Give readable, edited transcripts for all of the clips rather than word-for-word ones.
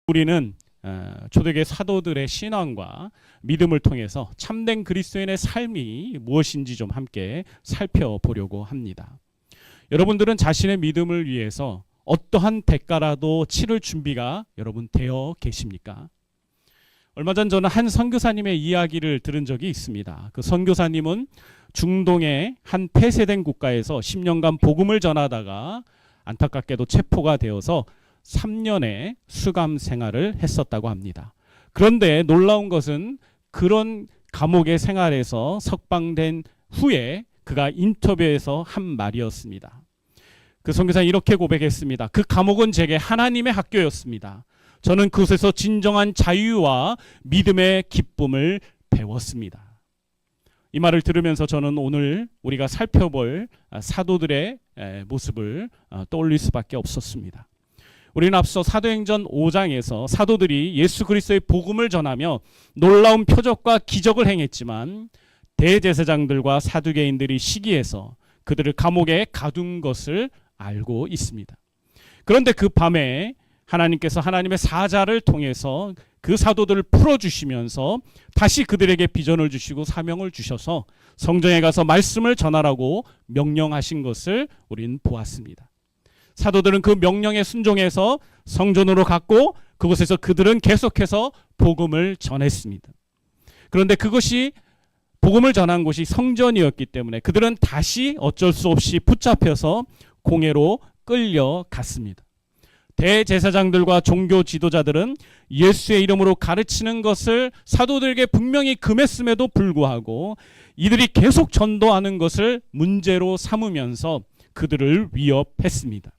우리는 초대교회 사도들의 신앙과 믿음을 통해서 참된 그리스도인의 삶이 무엇인지 좀 함께 살펴보려고 합니다. 여러분들은 자신의 믿음을 위해서 어떠한 대가라도 치를 준비가 여러분 되어 계십니까? 얼마 전 저는 한 선교사님의 이야기를 들은 적이 있습니다. 그 선교사님은 중동의 한 폐쇄된 국가에서 10년간 복음을 전하다가 안타깝게도 체포가 되어서 3년의 수감 생활을 했었다고 합니다. 그런데 놀라운 것은 그런 감옥의 생활에서 석방된 후에 그가 인터뷰에서 한 말이었습니다. 그 선교사는 이렇게 고백했습니다. 그 감옥은 제게 하나님의 학교였습니다. 저는 그곳에서 진정한 자유와 믿음의 기쁨을 배웠습니다. 이 말을 들으면서 저는 오늘 우리가 살펴볼 사도들의 모습을 떠올릴 수밖에 없었습니다. 우리는 앞서 사도행전 5장에서 사도들이 예수 그리스도의 복음을 전하며 놀라운 표적과 기적을 행했지만 대제사장들과 사두개인들이 시기해서 그들을 감옥에 가둔 것을 알고 있습니다. 그런데 그 밤에 하나님께서 하나님의 사자를 통해서 그 사도들을 풀어주시면서 다시 그들에게 비전을 주시고 사명을 주셔서 성전에 가서 말씀을 전하라고 명령하신 것을 우리는 보았습니다. 사도들은 그 명령에 순종해서 성전으로 갔고 그곳에서 그들은 계속해서 복음을 전했습니다. 그런데 그것이 복음을 전한 곳이 성전이었기 때문에 그들은 다시 어쩔 수 없이 붙잡혀서 공회로 끌려갔습니다. 대제사장들과 종교 지도자들은 예수의 이름으로 가르치는 것을 사도들에게 분명히 금했음에도 불구하고 이들이 계속 전도하는 것을 문제로 삼으면서 그들을 위협했습니다.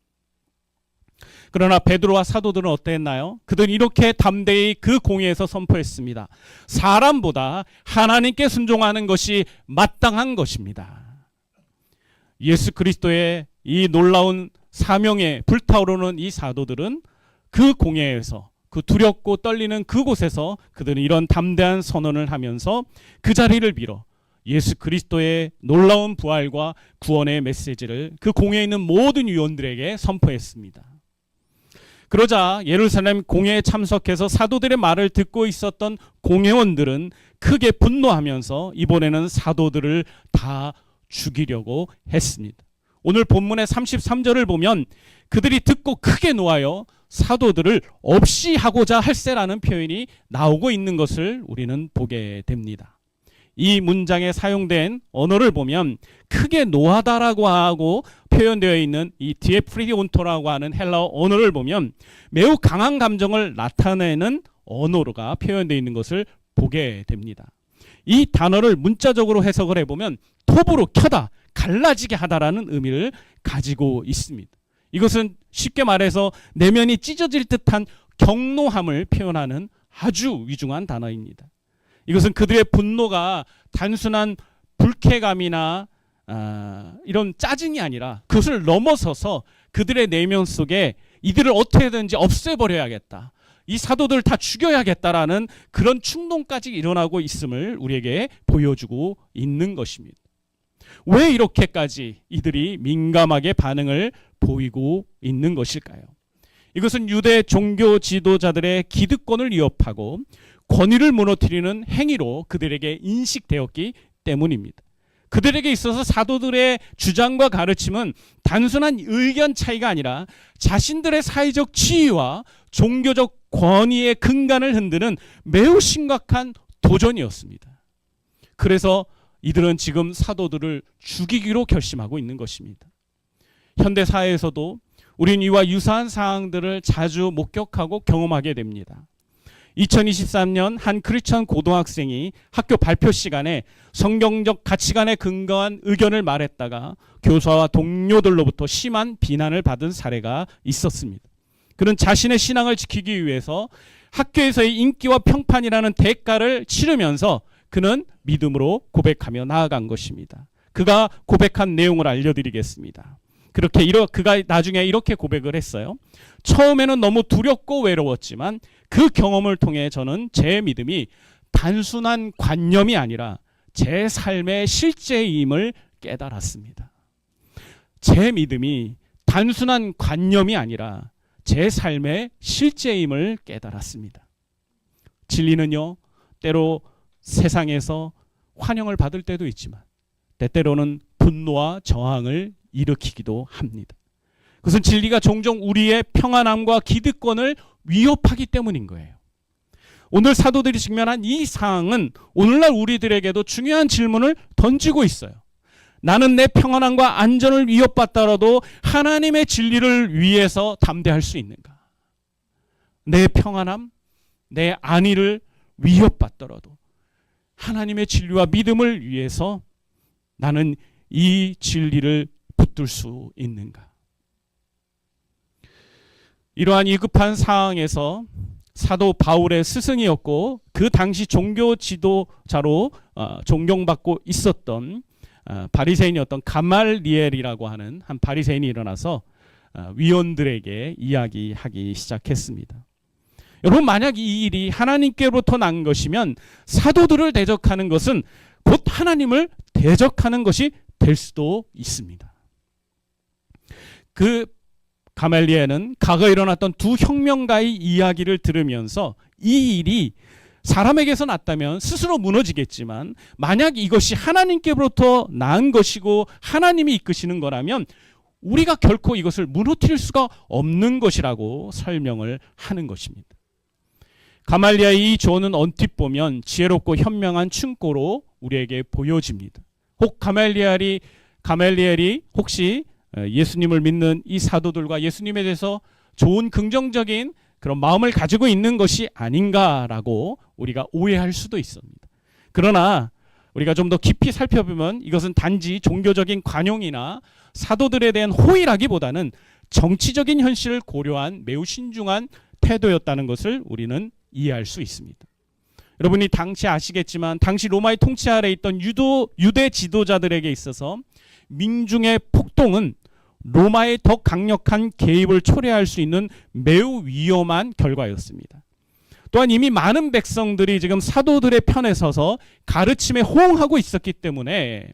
그러나 베드로와 사도들은 어땠나요? 그들은 이렇게 담대히 그 공회에서 선포했습니다. 사람보다 하나님께 순종하는 것이 마땅한 것입니다. 예수 그리스도의 이 놀라운 사명에 불타오르는 이 사도들은 그 공회에서 그 두렵고 떨리는 그곳에서 그들은 이런 담대한 선언을 하면서 그 자리를 빌어 예수 그리스도의 놀라운 부활과 구원의 메시지를 그 공회에 있는 모든 위원들에게 선포했습니다. 그러자 예루살렘 공회에 참석해서 사도들의 말을 듣고 있었던 공회원들은 크게 분노하면서 이번에는 사도들을 다 죽이려고 했습니다. 오늘 본문의 33절을 보면 그들이 듣고 크게 놓아여 사도들을 없이 하고자 할세라는 표현이 나오고 있는 것을 우리는 보게 됩니다. 이 문장에 사용된 언어를 보면 크게 노하다라고 하고 표현되어 있는 이 디에프리온토라고 하는 헬라어 언어를 보면 매우 강한 감정을 나타내는 언어가 표현되어 있는 것을 보게 됩니다. 이 단어를 문자적으로 해석을 해보면 톱으로 켜다, 갈라지게 하다라는 의미를 가지고 있습니다. 이것은 쉽게 말해서 내면이 찢어질 듯한 격노함을 표현하는 아주 위중한 단어입니다. 이것은 그들의 분노가 단순한 불쾌감이나 이런 짜증이 아니라 그것을 넘어서서 그들의 내면 속에 이들을 어떻게든지 없애버려야겠다. 이 사도들을 다 죽여야겠다라는 그런 충동까지 일어나고 있음을 우리에게 보여주고 있는 것입니다. 왜 이렇게까지 이들이 민감하게 반응을 보이고 있는 것일까요? 이것은 유대 종교 지도자들의 기득권을 위협하고 권위를 무너뜨리는 행위로 그들에게 인식되었기 때문입니다. 그들에게 있어서 사도들의 주장과 가르침은 단순한 의견 차이가 아니라 자신들의 사회적 지위와 종교적 권위의 근간을 흔드는 매우 심각한 도전이었습니다. 그래서 이들은 지금 사도들을 죽이기로 결심하고 있는 것입니다. 현대 사회에서도 우리는 이와 유사한 상황들을 자주 목격하고 경험하게 됩니다. 2023년 한 크리스천 고등학생이 학교 발표 시간에 성경적 가치관에 근거한 의견을 말했다가 교사와 동료들로부터 심한 비난을 받은 사례가 있었습니다. 그는 자신의 신앙을 지키기 위해서 학교에서의 인기와 평판이라는 대가를 치르면서 그는 믿음으로 고백하며 나아간 것입니다. 그가 고백한 내용을 알려드리겠습니다. 그가 나중에 이렇게 고백을 했어요. 처음에는 너무 두렵고 외로웠지만 그 경험을 통해 저는 제 믿음이 단순한 관념이 아니라 제 삶의 실제임을 깨달았습니다. 제 믿음이 단순한 관념이 아니라 제 삶의 실제임을 깨달았습니다. 진리는요, 때로 세상에서 환영을 받을 때도 있지만 때때로는 분노와 저항을 일으키기도 합니다. 그것은 진리가 종종 우리의 평안함과 기득권을 위협하기 때문인 거예요. 오늘 사도들이 직면한 이 상황은 오늘날 우리들에게도 중요한 질문을 던지고 있어요. 나는 내 평안함과 안전을 위협받더라도 하나님의 진리를 위해서 담대할 수 있는가? 내 평안함, 내 안위를 위협받더라도 하나님의 진리와 믿음을 위해서 나는 이 진리를 붙들 수 있는가? 이러한 위급한 상황에서 사도 바울의 스승이었고 그 당시 종교 지도자로 존경받고 있었던 바리새인이었던 가말리엘이라고 하는 한 바리새인이 일어나서 위원들에게 이야기하기 시작했습니다. 여러분, 만약 이 일이 하나님께로부터 난 것이면 사도들을 대적하는 것은 곧 하나님을 대적하는 것이 될 수도 있습니다. 그 가말리엘은 과거에 일어났던 두 혁명가의 이야기를 들으면서 이 일이 사람에게서 났다면 스스로 무너지겠지만 만약 이것이 하나님께로부터 난 것이고 하나님이 이끄시는 거라면 우리가 결코 이것을 무너뜨릴 수가 없는 것이라고 설명을 하는 것입니다. 가말리엘의 이 조언은 언뜻 보면 지혜롭고 현명한 충고로 우리에게 보여집니다. 혹 가말리엘이 혹시 예수님을 믿는 이 사도들과 예수님에 대해서 좋은 긍정적인 그런 마음을 가지고 있는 것이 아닌가라고 우리가 오해할 수도 있습니다. 그러나 우리가 좀 더 깊이 살펴보면 이것은 단지 종교적인 관용이나 사도들에 대한 호의라기보다는 정치적인 현실을 고려한 매우 신중한 태도였다는 것을 우리는 이해할 수 있습니다. 여러분이 당시 아시겠지만 당시 로마의 통치 아래에 있던 유대 지도자들에게 있어서 민중의 폭동은 로마의 더 강력한 개입을 초래할 수 있는 매우 위험한 결과였습니다. 또한 이미 많은 백성들이 지금 사도들의 편에 서서 가르침에 호응하고 있었기 때문에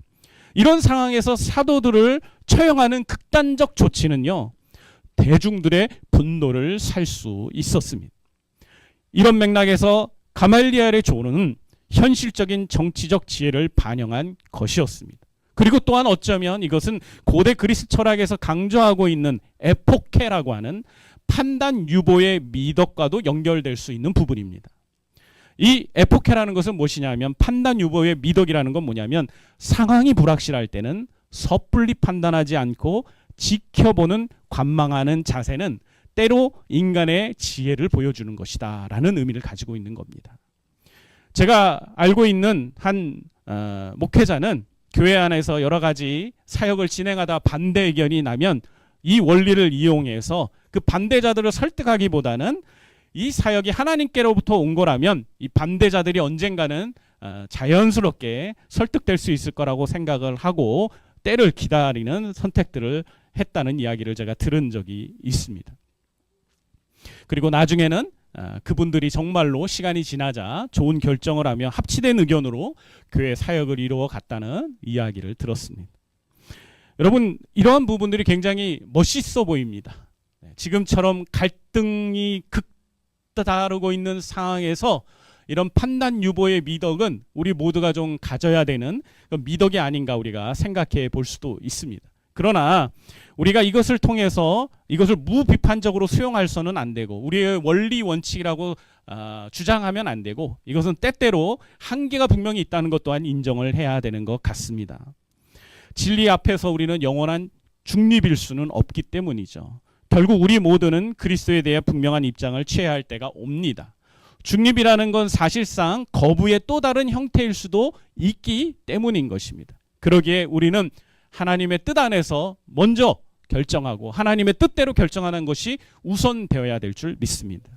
이런 상황에서 사도들을 처형하는 극단적 조치는요, 대중들의 분노를 살 수 있었습니다. 이런 맥락에서 가말리엘의 조언은 현실적인 정치적 지혜를 반영한 것이었습니다. 그리고 또한 어쩌면 이것은 고대 그리스 철학에서 강조하고 있는 에포케라고 하는 판단 유보의 미덕과도 연결될 수 있는 부분입니다. 이 에포케라는 것은 무엇이냐면 판단 유보의 미덕이라는 건 뭐냐면 상황이 불확실할 때는 섣불리 판단하지 않고 지켜보는 관망하는 자세는 때로 인간의 지혜를 보여주는 것이다 라는 의미를 가지고 있는 겁니다. 제가 알고 있는 한 목회자는 교회 안에서 여러 가지 사역을 진행하다 반대 의견이 나면 이 원리를 이용해서 그 반대자들을 설득하기보다는 이 사역이 하나님께로부터 온 거라면 이 반대자들이 언젠가는 자연스럽게 설득될 수 있을 거라고 생각을 하고 때를 기다리는 선택들을 했다는 이야기를 제가 들은 적이 있습니다. 그리고 나중에는 그분들이 정말로 시간이 지나자 좋은 결정을 하며 합치된 의견으로 교회 사역을 이루어 갔다는 이야기를 들었습니다. 여러분, 이러한 부분들이 굉장히 멋있어 보입니다. 지금처럼 갈등이 극다르고 있는 상황에서 이런 판단 유보의 미덕은 우리 모두가 좀 가져야 되는 미덕이 아닌가 우리가 생각해 볼 수도 있습니다. 그러나 우리가 이것을 통해서 이것을 무비판적으로 수용할서는 안 되고 우리의 원리 원칙이라고 주장하면 안 되고 이것은 때때로 한계가 분명히 있다는 것 또한 인정을 해야 되는 것 같습니다. 진리 앞에서 우리는 영원한 중립일 수는 없기 때문이죠. 결국 우리 모두는 그리스도에 대해 분명한 입장을 취해야 할 때가 옵니다. 중립이라는 건 사실상 거부의 또 다른 형태일 수도 있기 때문인 것입니다. 그러기에 우리는 하나님의 뜻 안에서 먼저 결정하고 하나님의 뜻대로 결정하는 것이 우선되어야 될 줄 믿습니다.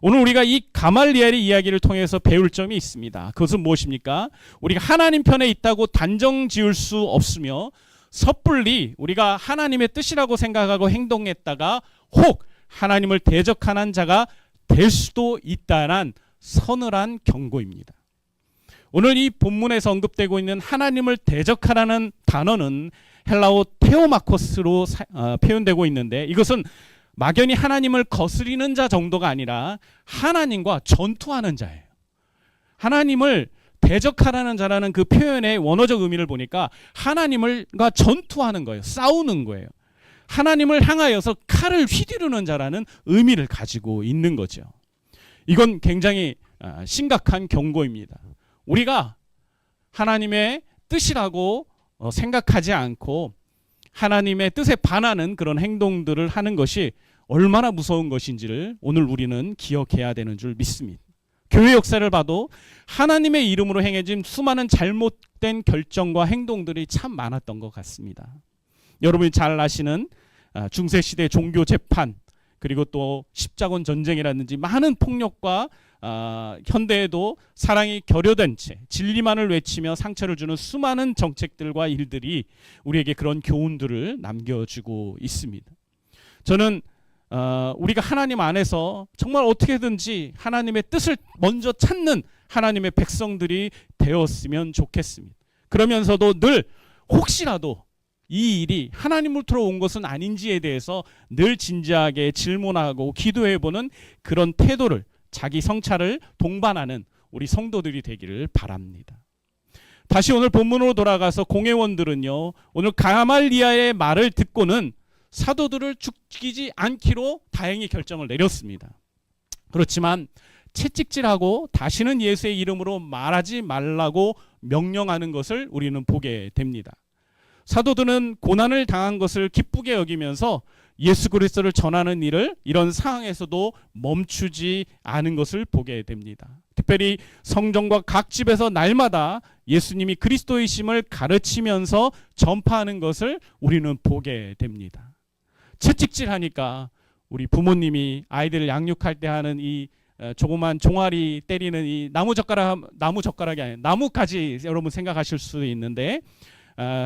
오늘 우리가 이 가말리엘의 이야기를 통해서 배울 점이 있습니다. 그것은 무엇입니까? 우리가 하나님 편에 있다고 단정 지을 수 없으며 섣불리 우리가 하나님의 뜻이라고 생각하고 행동했다가 혹 하나님을 대적하는 자가 될 수도 있다는 서늘한 경고입니다. 오늘 이 본문에서 언급되고 있는 하나님을 대적하라는 단어는 헬라어 테오마코스로 표현되고 있는데 이것은 막연히 하나님을 거스리는 자 정도가 아니라 하나님과 전투하는 자예요. 하나님을 대적하라는 자라는 그 표현의 원어적 의미를 보니까 하나님과 전투하는 거예요. 싸우는 거예요. 하나님을 향하여서 칼을 휘두르는 자라는 의미를 가지고 있는 거죠. 이건 굉장히 심각한 경고입니다. 우리가 하나님의 뜻이라고 생각하지 않고 하나님의 뜻에 반하는 그런 행동들을 하는 것이 얼마나 무서운 것인지를 오늘 우리는 기억해야 되는 줄 믿습니다. 교회 역사를 봐도 하나님의 이름으로 행해진 수많은 잘못된 결정과 행동들이 참 많았던 것 같습니다. 여러분이 잘 아시는 중세시대 종교 재판, 그리고 또 십자군 전쟁이라든지 많은 폭력과 현대에도 사랑이 결여된 채 진리만을 외치며 상처를 주는 수많은 정책들과 일들이 우리에게 그런 교훈들을 남겨주고 있습니다. 저는 우리가 하나님 안에서 정말 어떻게든지 하나님의 뜻을 먼저 찾는 하나님의 백성들이 되었으면 좋겠습니다. 그러면서도 늘 혹시라도 이 일이 하나님으로부터 온 것은 아닌지에 대해서 늘 진지하게 질문하고 기도해보는 그런 태도를, 자기 성찰을 동반하는 우리 성도들이 되기를 바랍니다. 다시 오늘 본문으로 돌아가서 공회원들은요, 오늘 가말리아의 말을 듣고는 사도들을 죽이지 않기로 다행히 결정을 내렸습니다. 그렇지만 채찍질하고 다시는 예수의 이름으로 말하지 말라고 명령하는 것을 우리는 보게 됩니다. 사도들은 고난을 당한 것을 기쁘게 여기면서 예수 그리스도를 전하는 일을 이런 상황에서도 멈추지 않은 것을 보게 됩니다. 특별히 성전과 각 집에서 날마다 예수님이 그리스도이심을 가르치면서 전파하는 것을 우리는 보게 됩니다. 채찍질하니까 우리 부모님이 아이들을 양육할 때 하는 이 조그만 종아리 때리는 이 나무젓가락이 아니라 나뭇가지, 여러분 생각하실 수도 있는데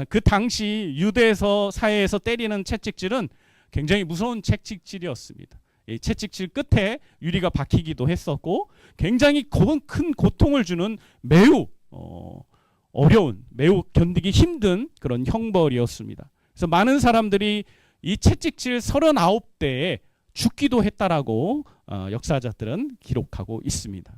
그 당시 유대에서 사회에서 때리는 채찍질은 굉장히 무서운 채찍질이었습니다. 이 채찍질 끝에 유리가 박히기도 했었고 굉장히 큰 고통을 주는 매우 어려운, 매우 견디기 힘든 그런 형벌이었습니다. 그래서 많은 사람들이 이 채찍질 39대에 죽기도 했다라고 역사자들은 기록하고 있습니다.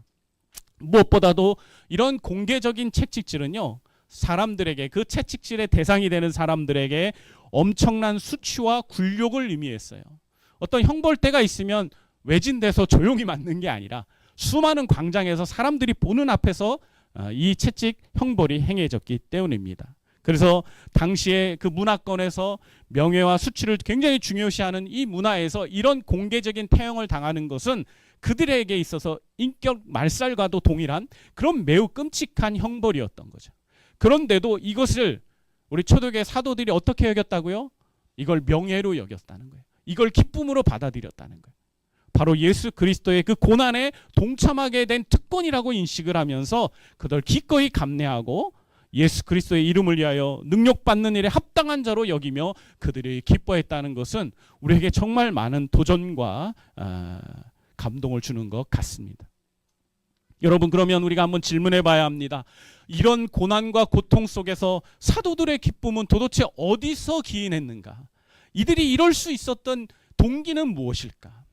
무엇보다도 이런 공개적인 채찍질은요, 사람들에게, 그 채찍질의 대상이 되는 사람들에게 엄청난 수치와 굴욕을 의미했어요. 어떤 형벌대가 있으면 외진돼서 조용히 맞는 게 아니라 수많은 광장에서 사람들이 보는 앞에서 이 채찍 형벌이 행해졌기 때문입니다. 그래서 당시에 그 문화권에서 명예와 수치를 굉장히 중요시하는 이 문화에서 이런 공개적인 태형을 당하는 것은 그들에게 있어서 인격 말살과도 동일한 그런 매우 끔찍한 형벌이었던 거죠. 그런데도 이것을 우리 초대교회 사도들이 어떻게 여겼다고요? 이걸 명예로 여겼다는 거예요. 이걸 기쁨으로 받아들였다는 거예요. 바로 예수 그리스도의 그 고난에 동참하게 된 특권이라고 인식을 하면서 그들 기꺼이 감내하고 예수 그리스도의 이름을 위하여 능력받는 일에 합당한 자로 여기며 그들이 기뻐했다는 것은 우리에게 정말 많은 도전과 감동을 주는 것 같습니다. 여러분, 그러면 우리가 한번 질문해 봐야 합니다. 이런 고난과 고통 속에서 사도들의 기쁨은 도대체 어디서 기인했는가? 이들이 이럴 수 있었던 동기는 무엇일까?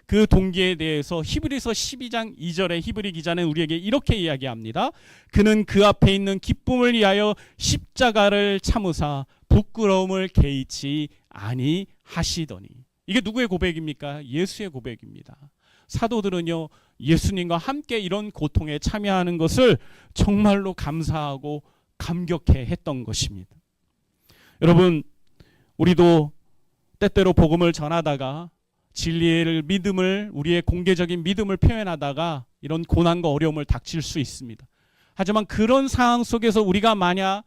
그 동기에 대해서 히브리서 12장 2절에 히브리 기자는 우리에게 이렇게 이야기합니다. 그는 그 앞에 있는 기쁨을 위하여 십자가를 참으사 부끄러움을 개의치 아니하시더니. 이게 누구의 고백입니까? 예수의 고백입니다. 사도들은요, 예수님과 함께 이런 고통에 참여하는 것을 정말로 감사하고 감격해 했던 것입니다. 여러분, 우리도 때때로 복음을 전하다가 진리를 믿음을, 우리의 공개적인 믿음을 표현하다가 이런 고난과 어려움을 닥칠 수 있습니다. 하지만 그런 상황 속에서 우리가 만약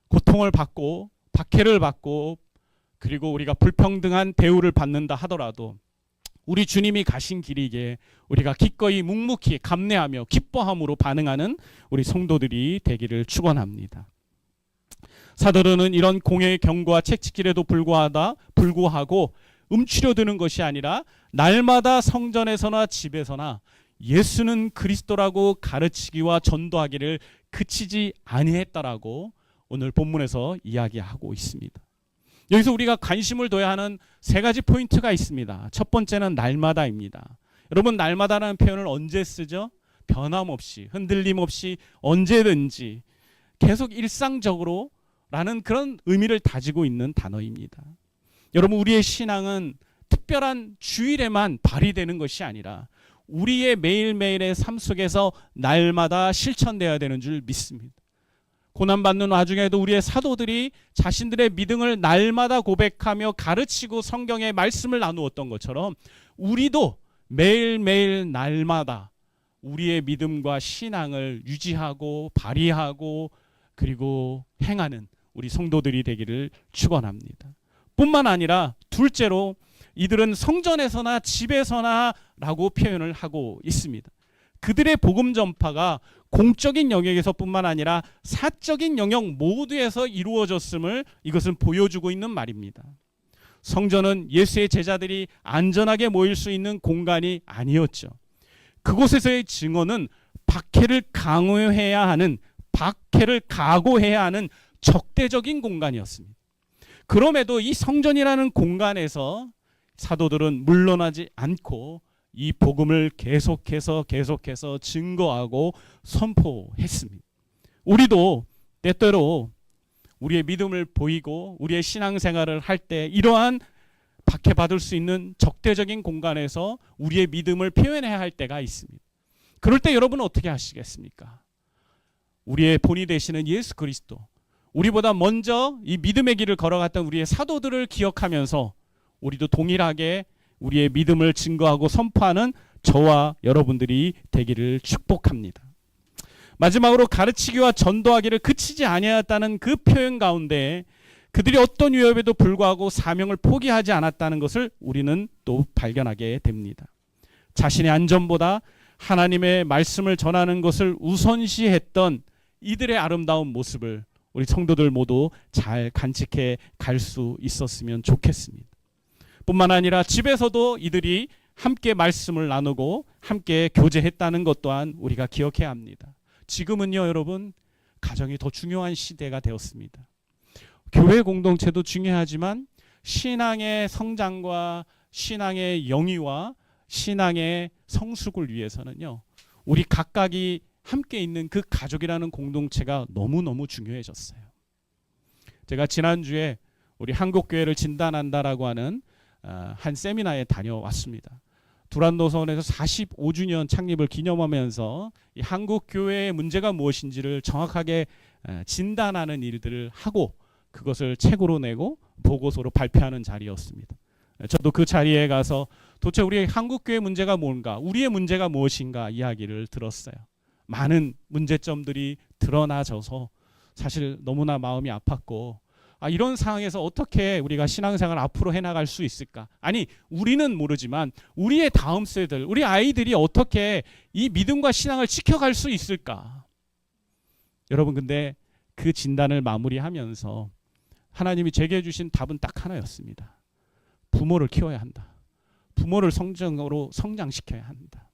고통을 받고 박해를 받고 그리고 우리가 불평등한 대우를 받는다 하더라도 우리 주님이 가신 길이기에 우리가 기꺼이 묵묵히 감내하며 기뻐함으로 반응하는 우리 성도들이 되기를 축원합니다. 사도들은 이런 공회의 경고와 채찍질에도 불구하고 움츠려드는 것이 아니라 날마다 성전에서나 집에서나 예수는 그리스도라고 가르치기와 전도하기를 그치지 아니했다라고 오늘 본문에서 이야기하고 있습니다. 여기서 우리가 관심을 둬야 하는 세 가지 포인트가 있습니다. 첫 번째는 날마다입니다. 여러분, 날마다라는 표현을 언제 쓰죠? 변함없이, 흔들림 없이, 언제든지 계속 일상적으로 라는 그런 의미를 다지고 있는 단어입니다. 여러분, 우리의 신앙은 특별한 주일에만 발휘되는 것이 아니라 우리의 매일매일의 삶 속에서 날마다 실천되어야 되는 줄 믿습니다. 고난받는 와중에도 우리의 사도들이 자신들의 믿음을 날마다 고백하며 가르치고 성경의 말씀을 나누었던 것처럼 우리도 매일매일 날마다 우리의 믿음과 신앙을 유지하고 발휘하고 그리고 행하는 우리 성도들이 되기를 축원합니다. 뿐만 아니라 둘째로 이들은 성전에서나 집에서나 라고 표현을 하고 있습니다. 그들의 복음 전파가 공적인 영역에서 뿐만 아니라 사적인 영역 모두에서 이루어졌음을 이것은 보여주고 있는 말입니다. 성전은 예수의 제자들이 안전하게 모일 수 있는 공간이 아니었죠. 그곳에서의 증언은 박해를 강요해야 하는, 박해를 각오해야 하는 적대적인 공간이었습니다. 그럼에도 이 성전이라는 공간에서 사도들은 물러나지 않고 이 복음을 계속해서 증거하고 선포했습니다. 우리도 때때로 우리의 믿음을 보이고 우리의 신앙생활을 할 때 이러한 박해받을 수 있는 적대적인 공간에서 우리의 믿음을 표현해야 할 때가 있습니다. 그럴 때 여러분은 어떻게 하시겠습니까? 우리의 본이 되시는 예수 그리스도, 우리보다 먼저 이 믿음의 길을 걸어갔던 우리의 사도들을 기억하면서 우리도 동일하게 우리의 믿음을 증거하고 선포하는 저와 여러분들이 되기를 축복합니다. 마지막으로 가르치기와 전도하기를 그치지 아니하였다는 그 표현 가운데 그들이 어떤 위협에도 불구하고 사명을 포기하지 않았다는 것을 우리는 또 발견하게 됩니다. 자신의 안전보다 하나님의 말씀을 전하는 것을 우선시했던 이들의 아름다운 모습을 우리 성도들 모두 잘 간직해 갈 수 있었으면 좋겠습니다. 뿐만 아니라 집에서도 이들이 함께 말씀을 나누고 함께 교제했다는 것 또한 우리가 기억해야 합니다. 지금은요, 여러분, 가정이 더 중요한 시대가 되었습니다. 교회 공동체도 중요하지만 신앙의 성장과 신앙의 영위와 신앙의 성숙을 위해서는요, 우리 각각이 함께 있는 그 가족이라는 공동체가 너무너무 중요해졌어요. 제가 지난주에 우리 한국교회를 진단한다라고 하는 한 세미나에 다녀왔습니다. 두란노선에서 45주년 창립을 기념하면서 이 한국교회의 문제가 무엇인지를 정확하게 진단하는 일들을 하고 그것을 책으로 내고 보고서로 발표하는 자리였습니다. 저도 그 자리에 가서 도대체 우리 한국교회 문제가 뭔가, 우리의 문제가 무엇인가 이야기를 들었어요. 많은 문제점들이 드러나져서 사실 너무나 마음이 아팠고, 이런 상황에서 어떻게 우리가 신앙생활 앞으로 해나갈 수 있을까? 아니, 우리는 모르지만 우리의 다음 세대들, 우리 아이들이 어떻게 이 믿음과 신앙을 지켜갈 수 있을까? 여러분, 근데 그 진단을 마무리하면서 하나님이 제게 주신 답은 딱 하나였습니다. 부모를 키워야 한다. 부모를 성정으로 성장시켜야 한다.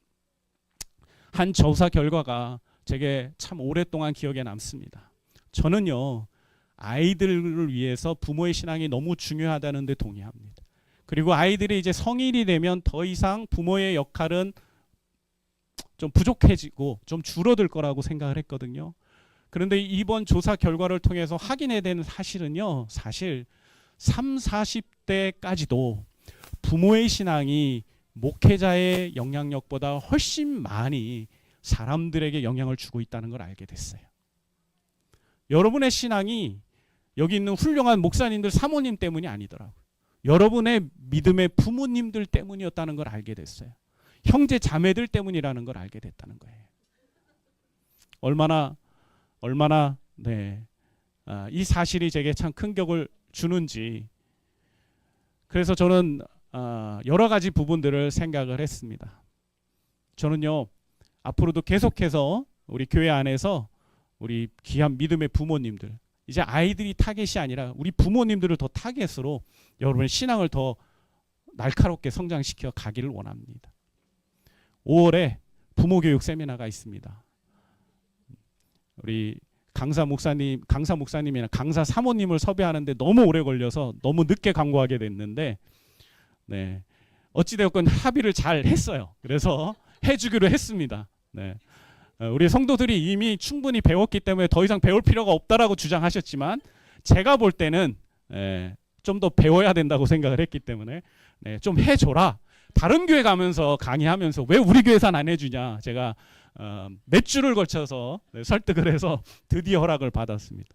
한 조사 결과가 제게 참 오랫동안 기억에 남습니다. 저는요, 아이들을 위해서 부모의 신앙이 너무 중요하다는 데 동의합니다. 그리고 아이들이 이제 성인이 되면 더 이상 부모의 역할은 좀 부족해지고 좀 줄어들 거라고 생각을 했거든요. 그런데 이번 조사 결과를 통해서 확인해야 되는 사실은요, 사실 30, 40대까지도 부모의 신앙이 목회자의 영향력보다 훨씬 많이 사람들에게 영향을 주고 있다는 걸 알게 됐어요. 여러분의 신앙이 여기 있는 훌륭한 목사님들, 사모님 때문이 아니더라고요. 여러분의 믿음의 부모님들 때문이었다는 걸 알게 됐어요. 형제 자매들 때문이라는 걸 알게 됐다는 거예요. 얼마나 이 사실이 제게 참 큰 격을 주는지, 그래서 저는 여러 가지 부분들을 생각을 했습니다. 저는요, 앞으로도 계속해서 우리 교회 안에서 우리 귀한 믿음의 부모님들, 이제 아이들이 타겟이 아니라 우리 부모님들을 더 타겟으로 여러분의 신앙을 더 날카롭게 성장시켜 가기를 원합니다. 5월에 부모교육 세미나가 있습니다. 우리 강사 목사님이나 강사 사모님을 섭외하는데 너무 오래 걸려서 너무 늦게 광고하게 됐는데, 네, 어찌되었건 합의를 잘 했어요. 그래서 해주기로 했습니다. 네. 우리 성도들이 이미 충분히 배웠기 때문에 더 이상 배울 필요가 없다라고 주장하셨지만, 제가 볼 때는 좀 더 배워야 된다고 생각을 했기 때문에 좀 해줘라. 다른 교회 가면서 강의하면서 왜 우리 교회에선 안 해주냐, 제가 몇 주를 걸쳐서 설득을 해서 드디어 허락을 받았습니다.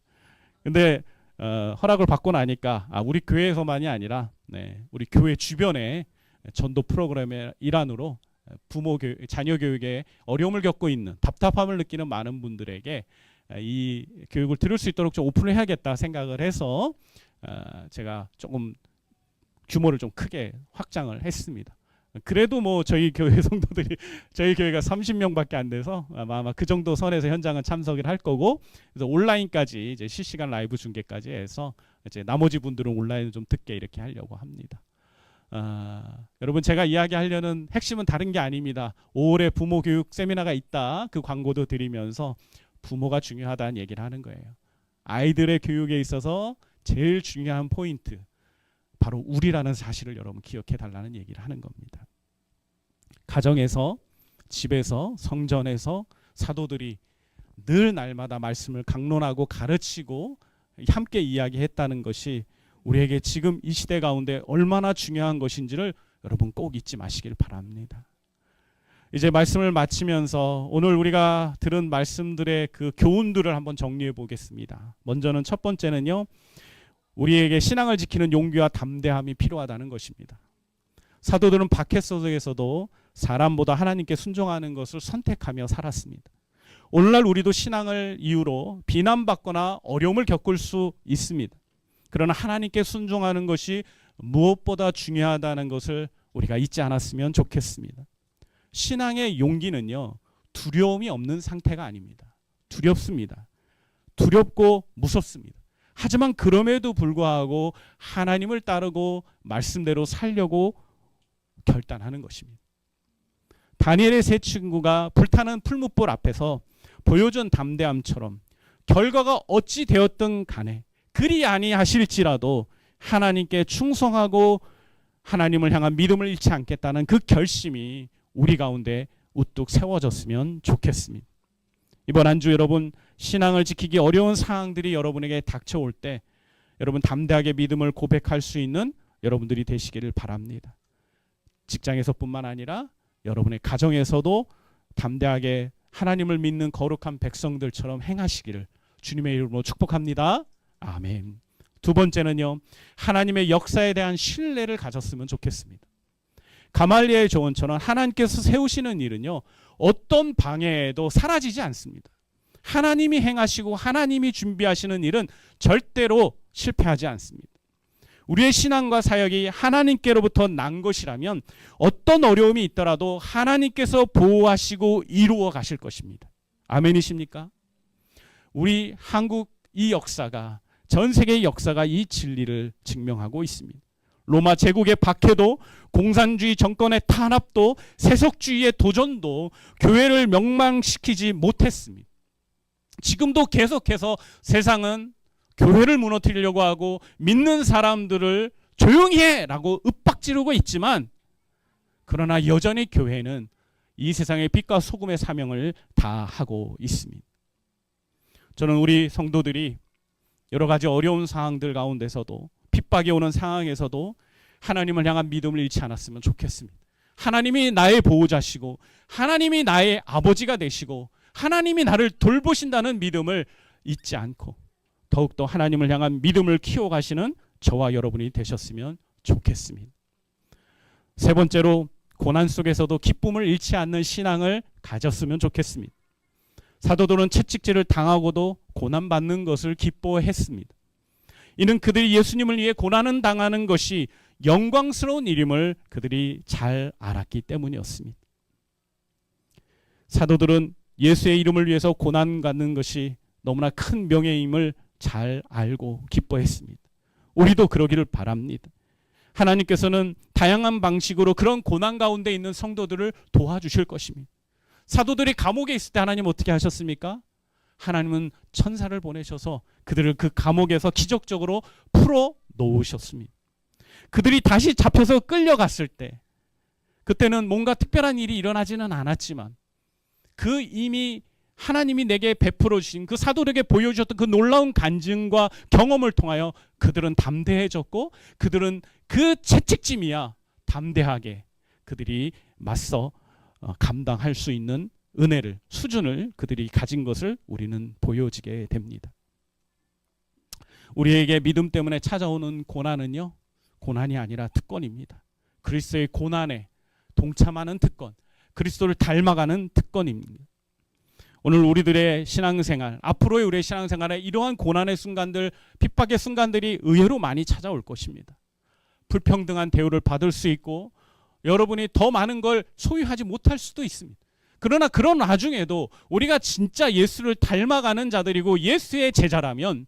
근데 허락을 받고 나니까 우리 교회에서만이 아니라 우리 교회 주변에 전도 프로그램의 일환으로 부모 교육, 자녀 교육에 어려움을 겪고 있는, 답답함을 느끼는 많은 분들에게 이 교육을 들을 수 있도록 좀 오픈을 해야겠다 생각을 해서 제가 조금 규모를 좀 크게 확장을 했습니다. 그래도 뭐 저희 교회 성도들이, 저희 교회가 30명밖에 안 돼서 아마 그 정도 선에서 현장은 참석을 할 거고, 그래서 온라인까지 이제 실시간 라이브 중계까지 해서 이제 나머지 분들은 온라인을 좀 듣게 이렇게 하려고 합니다. 여러분, 제가 이야기하려는 핵심은 다른 게 아닙니다. 5월에 부모 교육 세미나가 있다, 그 광고도 드리면서 부모가 중요하다는 얘기를 하는 거예요. 아이들의 교육에 있어서 제일 중요한 포인트, 바로 우리라는 사실을 여러분 기억해 달라는 얘기를 하는 겁니다. 가정에서, 집에서, 성전에서 사도들이 늘 날마다 말씀을 강론하고 가르치고 함께 이야기했다는 것이 우리에게 지금 이 시대 가운데 얼마나 중요한 것인지를 여러분 꼭 잊지 마시길 바랍니다. 이제 말씀을 마치면서 오늘 우리가 들은 말씀들의 그 교훈들을 한번 정리해 보겠습니다. 먼저는 첫 번째는요, 우리에게 신앙을 지키는 용기와 담대함이 필요하다는 것입니다. 사도들은 박해 속에서도 사람보다 하나님께 순종하는 것을 선택하며 살았습니다. 오늘날 우리도 신앙을 이유로 비난받거나 어려움을 겪을 수 있습니다. 그러나 하나님께 순종하는 것이 무엇보다 중요하다는 것을 우리가 잊지 않았으면 좋겠습니다. 신앙의 용기는요, 두려움이 없는 상태가 아닙니다. 두렵습니다. 두렵고 무섭습니다. 하지만 그럼에도 불구하고 하나님을 따르고 말씀대로 살려고 결단하는 것입니다. 다니엘의 세 친구가 불타는 풀무불 앞에서 보여준 담대함처럼 결과가 어찌 되었든 간에 그리 아니하실지라도 하나님께 충성하고 하나님을 향한 믿음을 잃지 않겠다는 그 결심이 우리 가운데 우뚝 세워졌으면 좋겠습니다. 이번 한 주 여러분, 신앙을 지키기 어려운 상황들이 여러분에게 닥쳐올 때 여러분 담대하게 믿음을 고백할 수 있는 여러분들이 되시기를 바랍니다. 직장에서뿐만 아니라 여러분의 가정에서도 담대하게 하나님을 믿는 거룩한 백성들처럼 행하시기를 주님의 이름으로 축복합니다. 아멘. 두 번째는요, 하나님의 역사에 대한 신뢰를 가졌으면 좋겠습니다. 가말리엘의 조언처럼 하나님께서 세우시는 일은요, 어떤 방해에도 사라지지 않습니다. 하나님이 행하시고 하나님이 준비하시는 일은 절대로 실패하지 않습니다. 우리의 신앙과 사역이 하나님께로부터 난 것이라면 어떤 어려움이 있더라도 하나님께서 보호하시고 이루어 가실 것입니다. 아멘이십니까? 우리 한국 이 역사가, 전 세계의 역사가 이 진리를 증명하고 있습니다. 로마 제국의 박해도, 공산주의 정권의 탄압도, 세속주의의 도전도 교회를 멸망시키지 못했습니다. 지금도 계속해서 세상은 교회를 무너뜨리려고 하고 믿는 사람들을 조용히 해라고 윽박지르고 있지만, 그러나 여전히 교회는 이 세상의 빛과 소금의 사명을 다하고 있습니다. 저는 우리 성도들이 여러 가지 어려운 상황들 가운데서도, 핍박이 오는 상황에서도 하나님을 향한 믿음을 잃지 않았으면 좋겠습니다. 하나님이 나의 보호자시고 하나님이 나의 아버지가 되시고 하나님이 나를 돌보신다는 믿음을 잊지 않고 더욱더 하나님을 향한 믿음을 키워가시는 저와 여러분이 되셨으면 좋겠습니다. 세 번째로, 고난 속에서도 기쁨을 잃지 않는 신앙을 가졌으면 좋겠습니다. 사도들은 채찍질을 당하고도 고난받는 것을 기뻐했습니다. 이는 그들이 예수님을 위해 고난을 당하는 것이 영광스러운 일임을 그들이 잘 알았기 때문이었습니다. 사도들은 예수의 이름을 위해서 고난 갖는 것이 너무나 큰 명예임을 잘 알고 기뻐했습니다. 우리도 그러기를 바랍니다. 하나님께서는 다양한 방식으로 그런 고난 가운데 있는 성도들을 도와주실 것입니다. 사도들이 감옥에 있을 때 하나님 어떻게 하셨습니까? 하나님은 천사를 보내셔서 그들을 그 감옥에서 기적적으로 풀어 놓으셨습니다. 그들이 다시 잡혀서 끌려갔을 때 그때는 뭔가 특별한 일이 일어나지는 않았지만 그 이미 하나님이 내게 베풀어 주신 그 사도들에게 보여주셨던 그 놀라운 간증과 경험을 통하여 그들은 담대해졌고 그들은 그 채찍짐이야 담대하게 그들이 맞서 감당할 수 있는 은혜를 수준을 그들이 가진 것을 우리는 보여지게 됩니다. 우리에게 믿음 때문에 찾아오는 고난은요, 고난이 아니라 특권입니다. 그리스도의 고난에 동참하는 특권, 그리스도를 닮아가는 특권입니다. 오늘 우리들의 신앙생활, 앞으로의 우리의 신앙생활에 이러한 고난의 순간들, 핍박의 순간들이 의외로 많이 찾아올 것입니다. 불평등한 대우를 받을 수 있고 여러분이 더 많은 걸 소유하지 못할 수도 있습니다. 그러나 그런 와중에도 우리가 진짜 예수를 닮아가는 자들이고 예수의 제자라면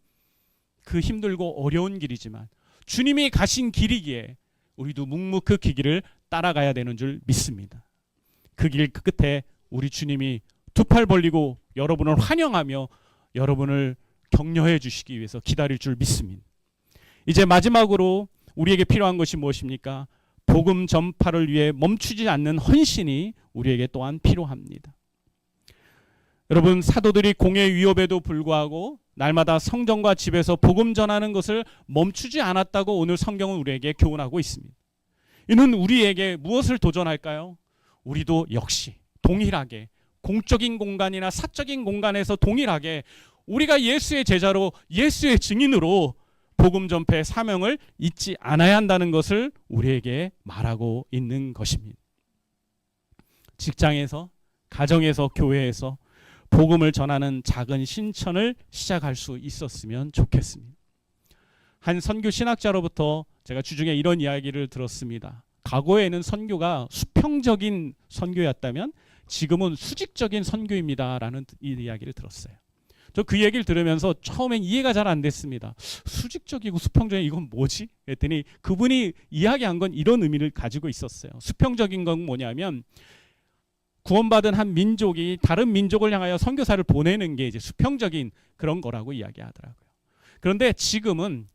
그 힘들고 어려운 길이지만 주님이 가신 길이기에 우리도 묵묵히 그 길을 따라가야 되는 줄 믿습니다. 그 길 끝에 우리 주님이 두 팔 벌리고 여러분을 환영하며 여러분을 격려해 주시기 위해서 기다릴 줄 믿습니다. 이제 마지막으로 우리에게 필요한 것이 무엇입니까? 복음 전파를 위해 멈추지 않는 헌신이 우리에게 또한 필요합니다. 여러분, 사도들이 공의 위협에도 불구하고 날마다 성전과 집에서 복음 전하는 것을 멈추지 않았다고 오늘 성경은 우리에게 교훈하고 있습니다. 이는 우리에게 무엇을 도전할까요? 우리도 역시 동일하게 공적인 공간이나 사적인 공간에서 동일하게 우리가 예수의 제자로 예수의 증인으로 복음 전파의 사명을 잊지 않아야 한다는 것을 우리에게 말하고 있는 것입니다. 직장에서, 가정에서, 교회에서 복음을 전하는 작은 신천을 시작할 수 있었으면 좋겠습니다. 한 선교 신학자로부터 제가 주중에 이런 이야기를 들었습니다. 과거에는 선교가 수평적인 선교였다면 지금은 수직적인 선교입니다라는 이 이야기를 들었어요. 저 그 얘기를 들으면서 처음엔 이해가 잘 안 됐습니다. 수직적이고 수평적인 이건 뭐지? 그랬더니 그분이 이야기한 건 이런 의미를 가지고 있었어요. 수평적인 건 뭐냐면 구원받은 한 민족이 다른 민족을 향하여 선교사를 보내는 게 이제 수평적인 그런 거라고 이야기하더라고요. 그런데 지금은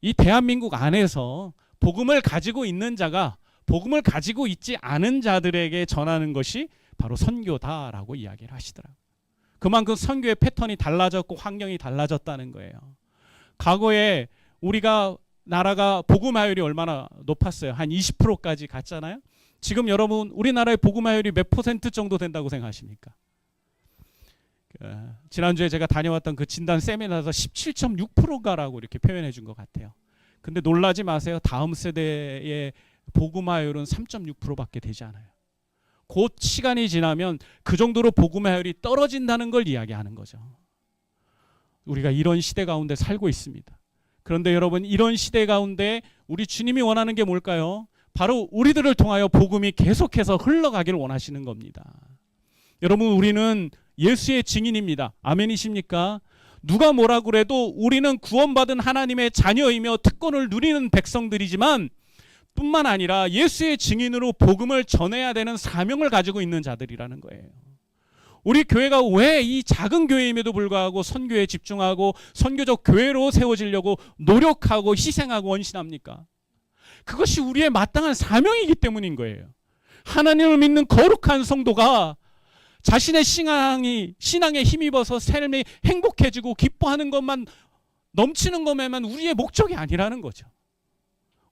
이 대한민국 안에서 복음을 가지고 있는 자가 복음을 가지고 있지 않은 자들에게 전하는 것이 바로 선교다라고 이야기를 하시더라고요. 그만큼 선교의 패턴이 달라졌고 환경이 달라졌다는 거예요. 과거에 우리가 나라가 복음화율이 얼마나 높았어요? 한 20%까지 갔잖아요. 지금 여러분 우리나라의 복음화율이 몇 퍼센트 정도 된다고 생각하십니까? 지난주에 제가 다녀왔던 그 진단 세미나에서 17.6%가라고 이렇게 표현해 준 것 같아요. 근데 놀라지 마세요. 다음 세대의 복음화율은 3.6%밖에 되지 않아요. 곧 시간이 지나면 그 정도로 복음화율이 떨어진다는 걸 이야기하는 거죠. 우리가 이런 시대 가운데 살고 있습니다. 그런데 여러분, 이런 시대 가운데 우리 주님이 원하는 게 뭘까요? 바로 우리들을 통하여 복음이 계속해서 흘러가기를 원하시는 겁니다. 여러분, 우리는 예수의 증인입니다. 아멘이십니까? 누가 뭐라 그래도 우리는 구원받은 하나님의 자녀이며 특권을 누리는 백성들이지만 뿐만 아니라 예수의 증인으로 복음을 전해야 되는 사명을 가지고 있는 자들이라는 거예요. 우리 교회가 왜 이 작은 교회임에도 불구하고 선교에 집중하고 선교적 교회로 세워지려고 노력하고 희생하고 원신합니까? 그것이 우리의 마땅한 사명이기 때문인 거예요. 하나님을 믿는 거룩한 성도가 자신의 신앙에 힘입어서 삶이 행복해지고 기뻐하는 것만 넘치는 것만 우리의 목적이 아니라는 거죠.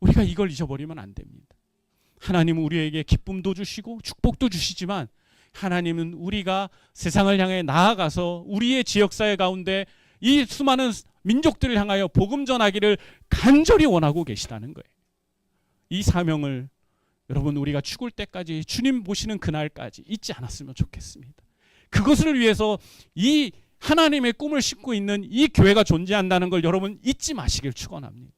우리가 이걸 잊어버리면 안 됩니다. 하나님은 우리에게 기쁨도 주시고 축복도 주시지만 하나님은 우리가 세상을 향해 나아가서 우리의 지역사회 가운데 이 수많은 민족들을 향하여 복음 전하기를 간절히 원하고 계시다는 거예요. 이 사명을 여러분 우리가 죽을 때까지 주님 보시는 그날까지 잊지 않았으면 좋겠습니다. 그것을 위해서 이 하나님의 꿈을 싣고 있는 이 교회가 존재한다는 걸 여러분 잊지 마시길 축원합니다.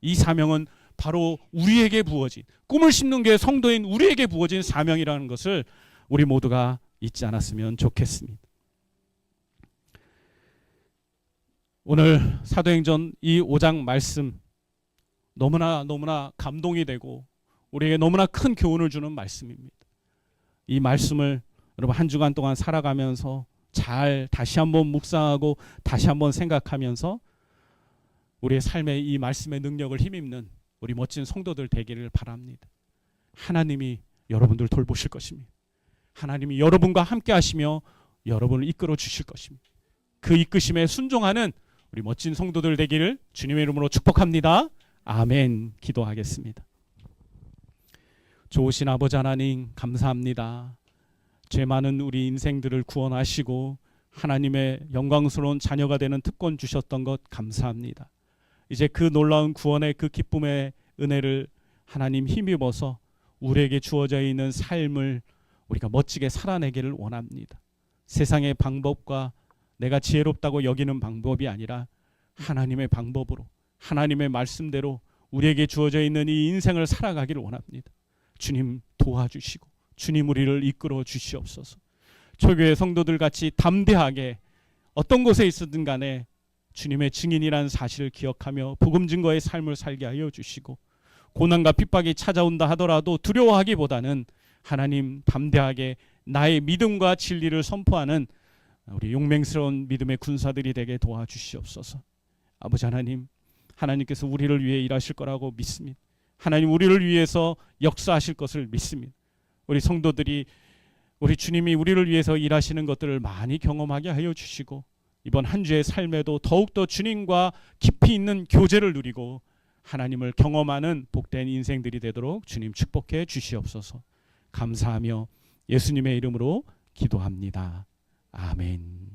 이 사명은 바로 우리에게 부어진 꿈을 심는 교회 성도인 우리에게 부어진 사명이라는 것을 우리 모두가 잊지 않았으면 좋겠습니다. 오늘 사도행전 이 5장 말씀 너무나 감동이 되고 우리에게 너무나 큰 교훈을 주는 말씀입니다. 이 말씀을 여러분 한 주간 동안 살아가면서 잘 다시 한번 묵상하고 다시 한번 생각하면서 우리의 삶에 이 말씀의 능력을 힘입는 우리 멋진 성도들 되기를 바랍니다. 하나님이 여러분들 돌보실 것입니다. 하나님이 여러분과 함께 하시며 여러분을 이끌어 주실 것입니다. 그 이끄심에 순종하는 우리 멋진 성도들 되기를 주님의 이름으로 축복합니다. 아멘. 기도하겠습니다. 좋으신 아버지 하나님 감사합니다. 죄 많은 우리 인생들을 구원하시고 하나님의 영광스러운 자녀가 되는 특권 주셨던 것 감사합니다. 이제 그 놀라운 구원의 그 기쁨의 은혜를 하나님 힘입어서 우리에게 주어져 있는 삶을 우리가 멋지게 살아내기를 원합니다. 세상의 방법과 내가 지혜롭다고 여기는 방법이 아니라 하나님의 방법으로 하나님의 말씀대로 우리에게 주어져 있는 이 인생을 살아가기를 원합니다. 주님 도와주시고 주님 우리를 이끌어 주시옵소서. 초교회 성도들 같이 담대하게 어떤 곳에 있었든 간에 주님의 증인이라는 사실을 기억하며 복음 증거의 삶을 살게 하여 주시고 고난과 핍박이 찾아온다 하더라도 두려워하기보다는 하나님 담대하게 나의 믿음과 진리를 선포하는 우리 용맹스러운 믿음의 군사들이 되게 도와주시옵소서. 아버지 하나님, 하나님께서 우리를 위해 일하실 거라고 믿습니다. 하나님 우리를 위해서 역사하실 것을 믿습니다. 우리 성도들이 우리 주님이 우리를 위해서 일하시는 것들을 많이 경험하게 하여 주시고 이번 한 주의 삶에도 더욱더 주님과 깊이 있는 교제를 누리고 하나님을 경험하는 복된 인생들이 되도록 주님 축복해 주시옵소서. 감사하며 예수님의 이름으로 기도합니다. 아멘.